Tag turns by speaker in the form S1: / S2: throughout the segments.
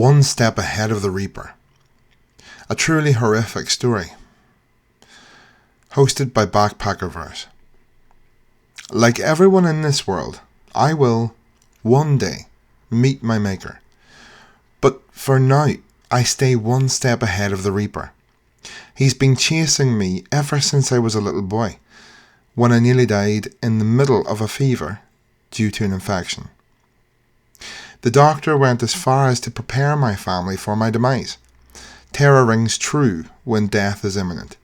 S1: one step ahead of the Reaper. A truly horrific story. Hosted by Backpackerverse. Like everyone in this world, I will, one day, meet my maker. But for now, I stay one step ahead of the Reaper. He's been chasing me ever since I was a little boy, when I nearly died in the middle of a fever due to an infection. The doctor went as far as to prepare my family for my demise. Terror rings true when death is imminent.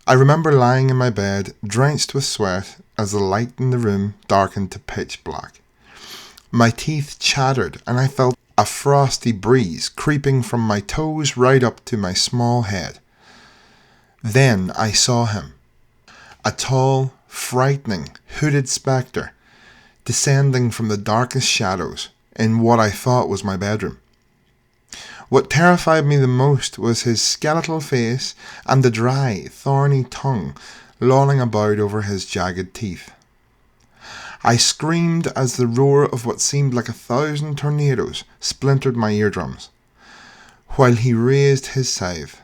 S1: I remember lying in my bed, drenched with sweat, as the light in the room darkened to pitch black. My teeth chattered, and I felt a frosty breeze creeping from my toes right up to my small head. Then I saw him. A tall, frightening, hooded spectre, descending from the darkest shadows in what I thought was my bedroom. What terrified me the most was his skeletal face and the dry, thorny tongue lolling about over his jagged teeth. I screamed as the roar of what seemed like 1,000 tornadoes splintered my eardrums, while he raised his scythe.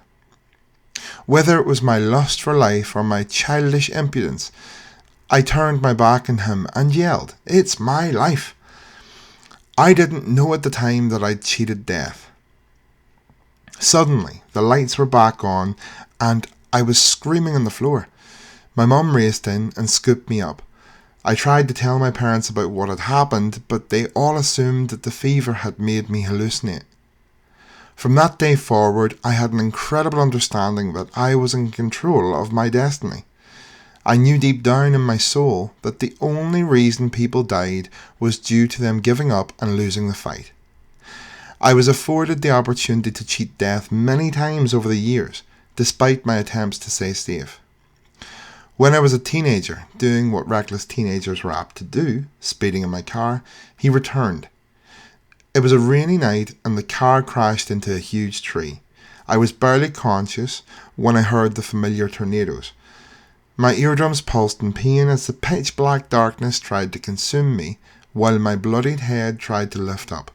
S1: Whether it was my lust for life or my childish impudence, I turned my back on him and yelled, "It's my life!" I didn't know at the time that I'd cheated death. Suddenly, the lights were back on, and I was screaming on the floor. My mum raced in and scooped me up. I tried to tell my parents about what had happened, but they all assumed that the fever had made me hallucinate. From that day forward, I had an incredible understanding that I was in control of my destiny. I knew deep down in my soul that the only reason people died was due to them giving up and losing the fight. I was afforded the opportunity to cheat death many times over the years, despite my attempts to stay safe. When I was a teenager, doing what reckless teenagers were apt to do, speeding in my car, he returned. It was a rainy night and the car crashed into a huge tree. I was barely conscious when I heard the familiar tornadoes. My eardrums pulsed in pain as the pitch black darkness tried to consume me, while my bloodied head tried to lift up.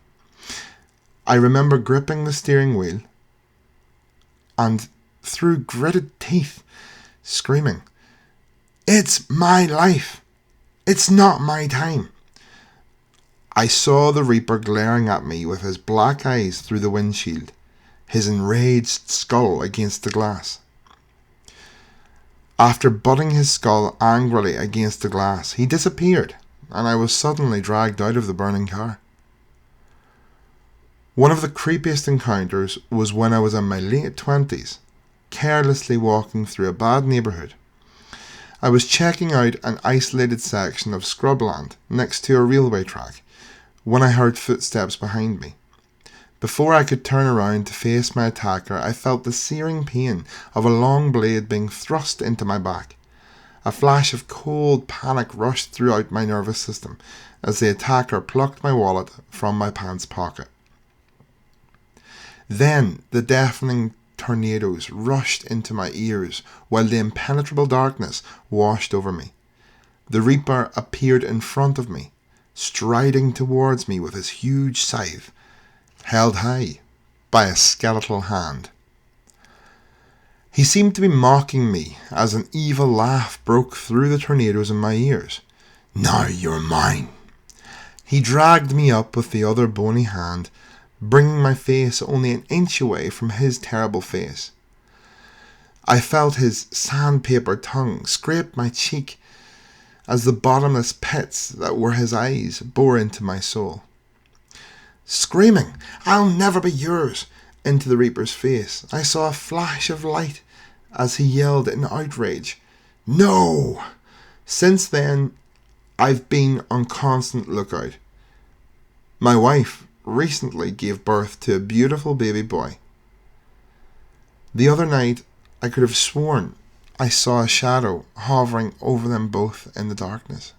S1: I remember gripping the steering wheel and, through gritted teeth, screaming, "It's my life! It's not my time!" I saw the Reaper glaring at me with his black eyes through the windshield, his enraged skull against the glass. After butting his skull angrily against the glass, he disappeared, and I was suddenly dragged out of the burning car. One of the creepiest encounters was when I was in my late 20s, carelessly walking through a bad neighbourhood. I was checking out an isolated section of scrubland next to a railway track when I heard footsteps behind me. Before I could turn around to face my attacker, I felt the searing pain of a long blade being thrust into my back. A flash of cold panic rushed throughout my nervous system as the attacker plucked my wallet from my pants pocket. Then the deafening tornadoes rushed into my ears while the impenetrable darkness washed over me. The Reaper appeared in front of me, striding towards me with his huge scythe, held high by a skeletal hand. He seemed to be mocking me as an evil laugh broke through the tornadoes in my ears. "Now you're mine." He dragged me up with the other bony hand, bringing my face only an inch away from his terrible face. I felt his sandpaper tongue scrape my cheek as the bottomless pits that were his eyes bore into my soul. Screaming, "I'll never be yours," into the Reaper's face, I saw a flash of light as he yelled in outrage, "No!" Since then, I've been on constant lookout. My wife recently gave birth to a beautiful baby boy. The other night, I could have sworn I saw a shadow hovering over them both in the darkness.